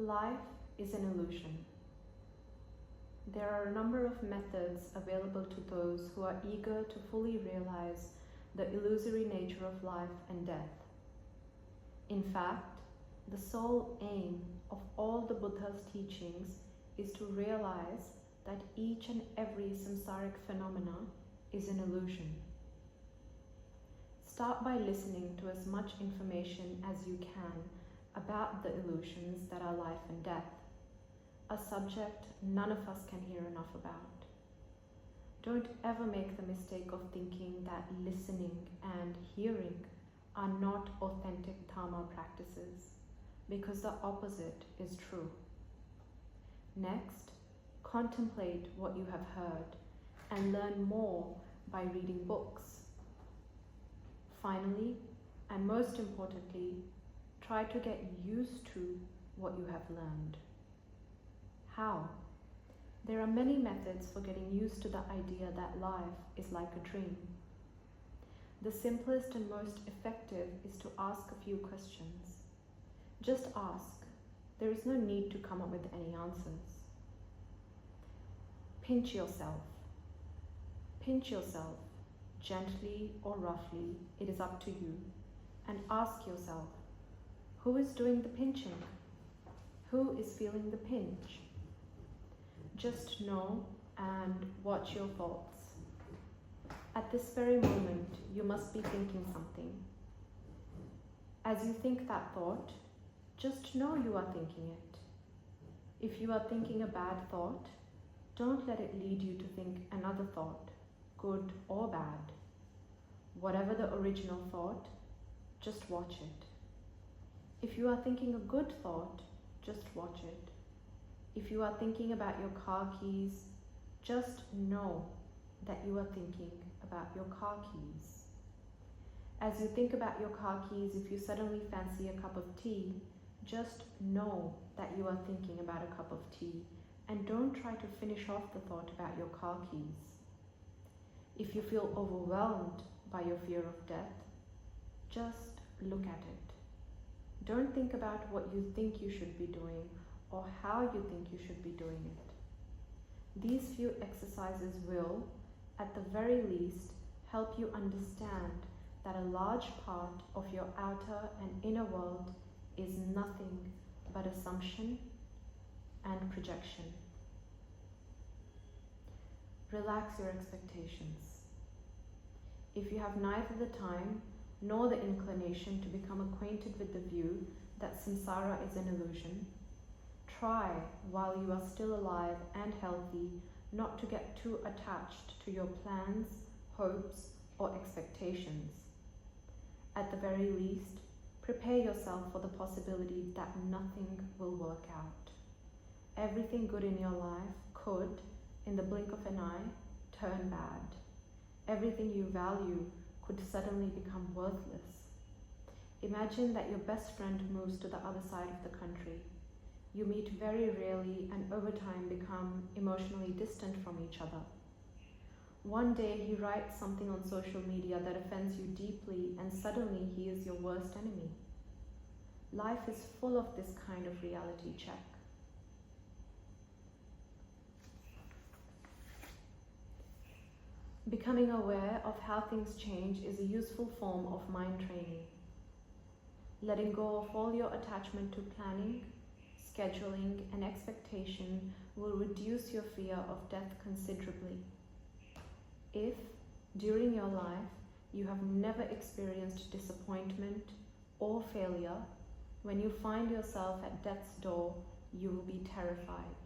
Life is an illusion. There are a number of methods available to those who are eager to fully realize the illusory nature of life and death. In fact, the sole aim of all the Buddha's teachings is to realize that each and every samsaric phenomena is an illusion. Start by listening to as much information as you can about the illusions that are life and death, a subject none of us can hear enough about. Don't ever make the mistake of thinking that listening and hearing are not authentic Dharma practices, because the opposite is true. Next, contemplate what you have heard and learn more by reading books. Finally, and most importantly, try to get used to what you have learned. How? There are many methods for getting used to the idea that life is like a dream. The simplest and most effective is to ask a few questions. Just ask. There is no need to come up with any answers. Pinch yourself. Pinch yourself, gently or roughly, it is up to you, and ask yourself, who is doing the pinching? Who is feeling the pinch? Just know and watch your thoughts. At this very moment, you must be thinking something. As you think that thought, just know you are thinking it. If you are thinking a bad thought, don't let it lead you to think another thought, good or bad. Whatever the original thought, just watch it. If you are thinking a good thought, just watch it. If you are thinking about your car keys, just know that you are thinking about your car keys. As you think about your car keys, if you suddenly fancy a cup of tea, just know that you are thinking about a cup of tea, and don't try to finish off the thought about your car keys. If you feel overwhelmed by your fear of death, just look at it. Don't think about what you think you should be doing or how you think you should be doing it. These few exercises will, at the very least, help you understand that a large part of your outer and inner world is nothing but assumption and projection. Relax your expectations. If you have neither the time nor the inclination to become acquainted with the view that samsara is an illusion, try, while you are still alive and healthy, not to get too attached to your plans, hopes, or expectations. At the very least, prepare yourself for the possibility that nothing will work out. Everything good in your life could, in the blink of an eye, turn bad. Everything you value could suddenly become worthless. Imagine that your best friend moves to the other side of the country. You meet very rarely and over time become emotionally distant from each other. One day he writes something on social media that offends you deeply, and suddenly he is your worst enemy. Life is full of this kind of reality check. Becoming aware of how things change is a useful form of mind training. Letting go of all your attachment to planning, scheduling, and expectation will reduce your fear of death considerably. If, during your life, you have never experienced disappointment or failure, when you find yourself at death's door, you will be terrified.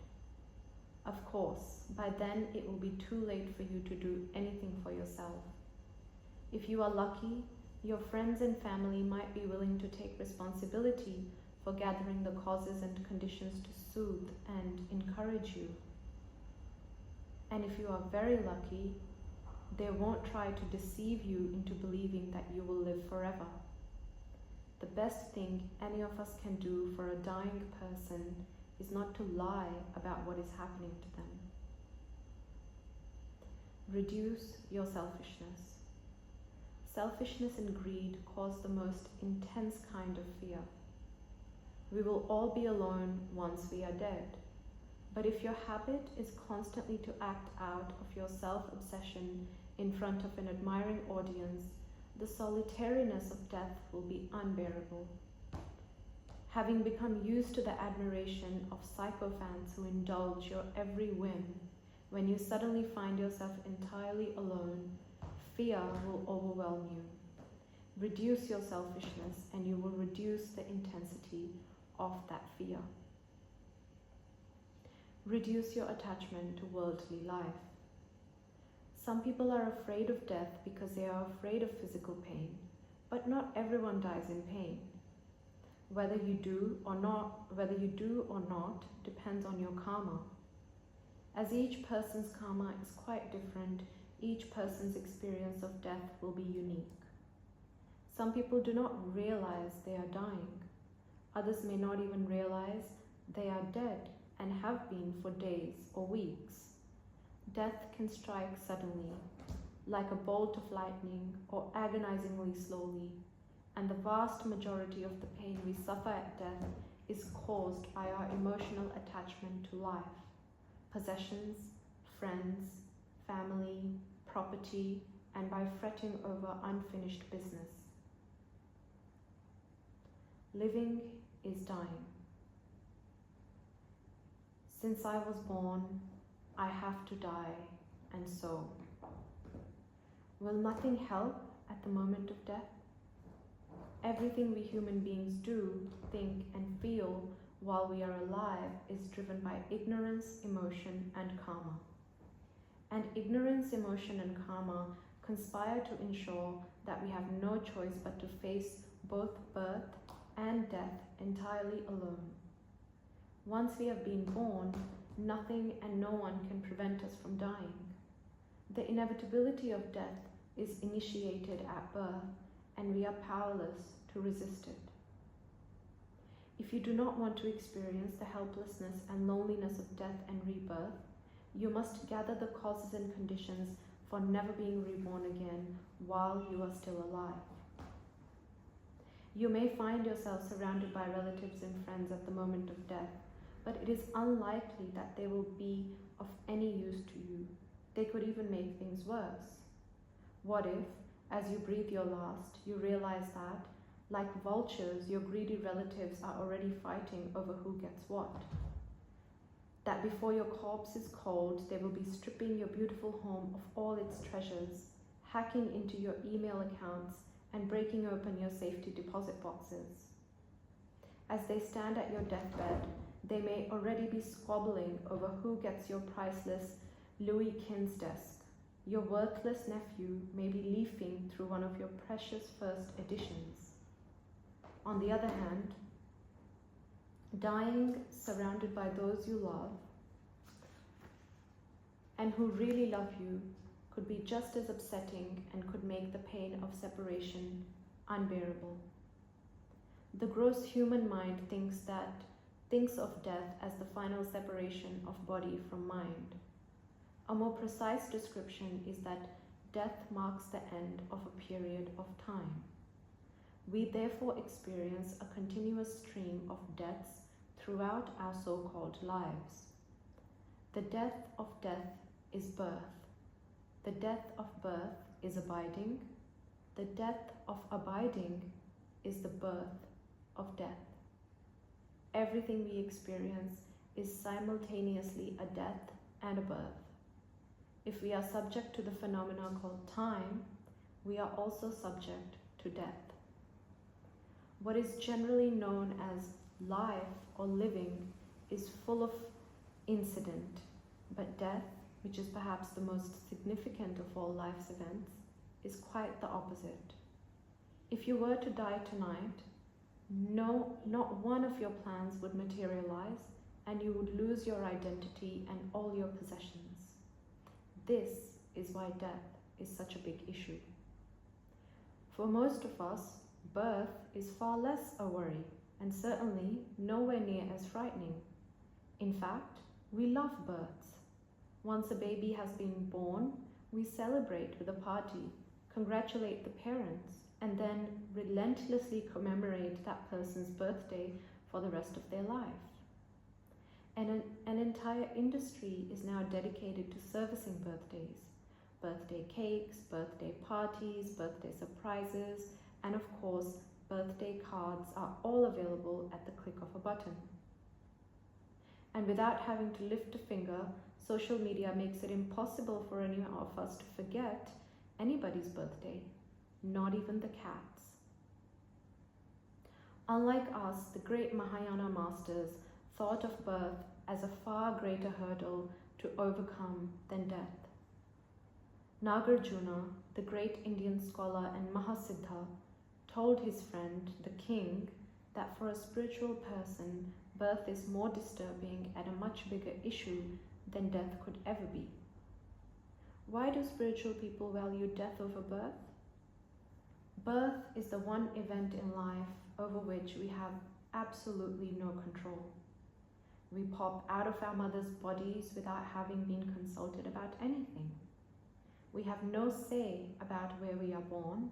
Of course, by then it will be too late for you to do anything for yourself. If you are lucky, your friends and family might be willing to take responsibility for gathering the causes and conditions to soothe and encourage you. And if you are very lucky, they won't try to deceive you into believing that you will live forever. The best thing any of us can do for a dying person is not to lie about what is happening to them. Reduce your selfishness. Selfishness and greed cause the most intense kind of fear. We will all be alone once we are dead. But if your habit is constantly to act out of your self-obsession in front of an admiring audience, the solitariness of death will be unbearable. Having become used to the admiration of sycophants who indulge your every whim, when you suddenly find yourself entirely alone, fear will overwhelm you. Reduce your selfishness and you will reduce the intensity of that fear. Reduce your attachment to worldly life. Some people are afraid of death because they are afraid of physical pain, but not everyone dies in pain. Whether you do or not depends on your karma. As each person's karma is quite different, each person's experience of death will be unique. Some people do not realize they are dying. Others may not even realize they are dead and have been for days or weeks. Death can strike suddenly, like a bolt of lightning, or agonizingly slowly, and the vast majority of the pain we suffer at death is caused by our emotional attachment to life, possessions, friends, family, property, and by fretting over unfinished business. Living is dying. Since I was born, I have to die, and so. Will nothing help at the moment of death? Everything we human beings do, think, and feel while we are alive is driven by ignorance, emotion, and karma. And ignorance, emotion, and karma conspire to ensure that we have no choice but to face both birth and death entirely alone. Once we have been born, nothing and no one can prevent us from dying. The inevitability of death is initiated at birth, and we are powerless to resist it. If you do not want to experience the helplessness and loneliness of death and rebirth, you must gather the causes and conditions for never being reborn again while you are still alive. You may find yourself surrounded by relatives and friends at the moment of death, but it is unlikely that they will be of any use to you. They could even make things worse. What if, as you breathe your last, you realize that, like vultures, your greedy relatives are already fighting over who gets what? That before your corpse is cold, they will be stripping your beautiful home of all its treasures, hacking into your email accounts, and breaking open your safety deposit boxes. As they stand at your deathbed, they may already be squabbling over who gets your priceless Louis XV desk. Your worthless nephew may be leafing through one of your precious first editions. On the other hand, dying surrounded by those you love and who really love you could be just as upsetting and could make the pain of separation unbearable. The gross human mind thinks of death as the final separation of body from mind. A more precise description is that death marks the end of a period of time. We therefore experience a continuous stream of deaths throughout our so-called lives. The death of death is birth. The death of birth is abiding. The death of abiding is the birth of death. Everything we experience is simultaneously a death and a birth. If we are subject to the phenomena called time, we are also subject to death. What is generally known as life or living is full of incident, but death, which is perhaps the most significant of all life's events, is quite the opposite. If you were to die tonight, not one of your plans would materialize, and you would lose your identity and all your possessions. This is why death is such a big issue. For most of us, birth is far less a worry, and certainly nowhere near as frightening. In fact, we love births. Once a baby has been born, we celebrate with a party, congratulate the parents, and then relentlessly commemorate that person's birthday for the rest of their life. And an entire industry is now dedicated to servicing birthdays. Birthday cakes, birthday parties, birthday surprises, and of course, birthday cards are all available at the click of a button. And without having to lift a finger, social media makes it impossible for any of us to forget anybody's birthday, not even the cat's. Unlike us, the great Mahayana masters thought of birth as a far greater hurdle to overcome than death. Nagarjuna, the great Indian scholar and Mahasiddha, told his friend, the king, that for a spiritual person, birth is more disturbing and a much bigger issue than death could ever be. Why do spiritual people value death over birth? Birth is the one event in life over which we have absolutely no control. We pop out of our mother's bodies without having been consulted about anything. We have no say about where we are born,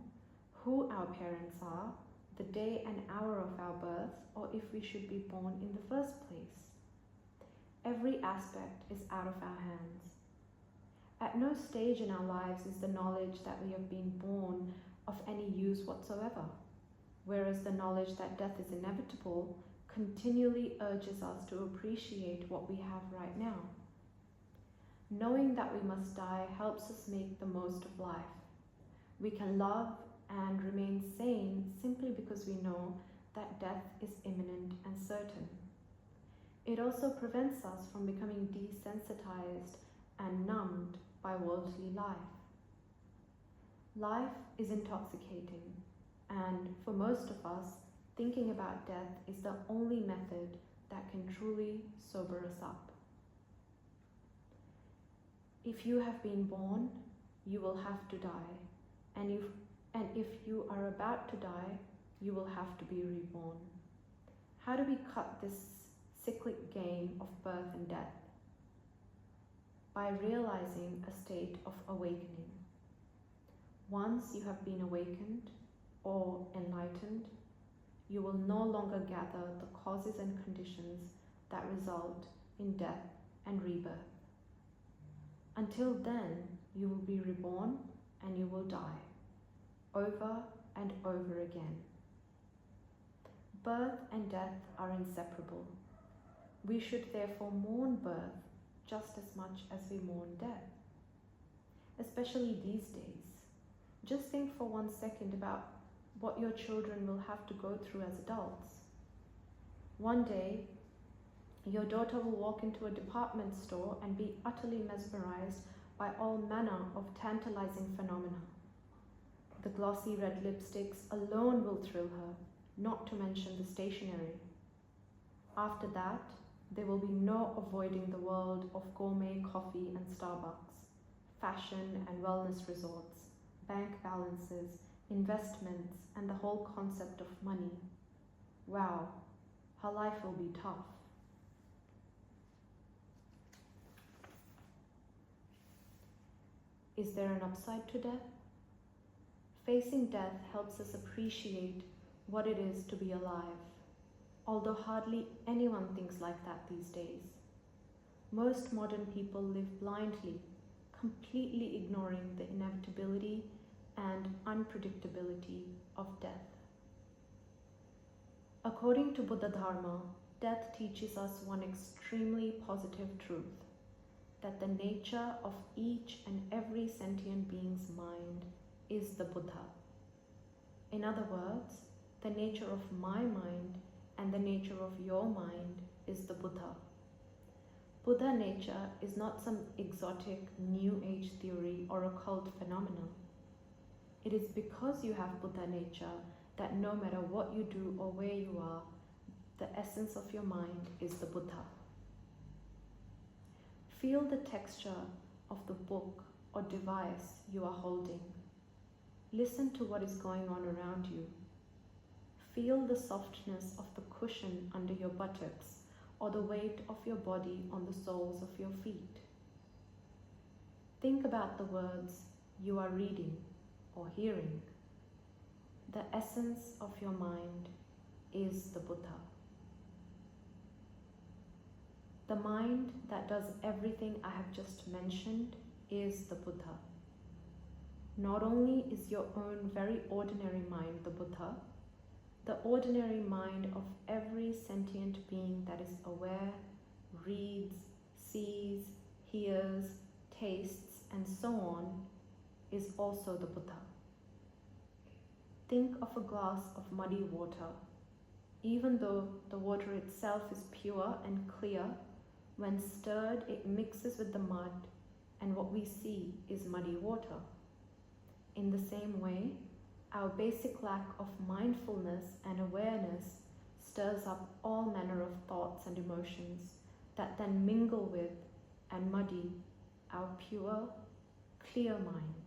who our parents are, the day and hour of our birth, or if we should be born in the first place. Every aspect is out of our hands. At no stage in our lives is the knowledge that we have been born of any use whatsoever, whereas the knowledge that death is inevitable continually urges us to appreciate what we have right now. Knowing that we must die helps us make the most of life. We can love and remain sane simply because we know that death is imminent and certain. It also prevents us from becoming desensitized and numbed by worldly life. Life is intoxicating, and for most of us, thinking about death is the only method that can truly sober us up. If you have been born, you will have to die, and if you are about to die, you will have to be reborn. How do we cut this cyclic game of birth and death? By realizing a state of awakening. Once you have been awakened or enlightened, you will no longer gather the causes and conditions that result in death and rebirth. Until then, you will be reborn and you will die, over and over again. Birth and death are inseparable. We should therefore mourn birth just as much as we mourn death, especially these days. Just think for 1 second about what your children will have to go through as adults. One day, your daughter will walk into a department store and be utterly mesmerized by all manner of tantalizing phenomena. The glossy red lipsticks alone will thrill her, not to mention the stationery. After that, there will be no avoiding the world of gourmet coffee and Starbucks, fashion and wellness resorts, bank balances, investments, and the whole concept of money. Wow, her life will be tough. Is there an upside to death? Facing death helps us appreciate what it is to be alive, although hardly anyone thinks like that these days. Most modern people live blindly, completely ignoring the inevitability and unpredictability of death. According to Buddha Dharma, death teaches us one extremely positive truth, that the nature of each and every sentient being's mind is the Buddha. In other words, the nature of my mind and the nature of your mind is the Buddha. Buddha nature is not some exotic New Age theory or occult phenomenon. It is because you have Buddha nature that no matter what you do or where you are, the essence of your mind is the Buddha. Feel the texture of the book or device you are holding. Listen to what is going on around you. Feel the softness of the cushion under your buttocks or the weight of your body on the soles of your feet. Think about the words you are reading or hearing. The essence of your mind is the Buddha. The mind that does everything I have just mentioned is the Buddha. Not only is your own very ordinary mind the Buddha, the ordinary mind of every sentient being that is aware, reads, sees, hears, tastes, and so on is also the Buddha. Think of a glass of muddy water. Even though the water itself is pure and clear, when stirred it mixes with the mud, and what we see is muddy water. In the same way, our basic lack of mindfulness and awareness stirs up all manner of thoughts and emotions that then mingle with and muddy our pure, clear mind.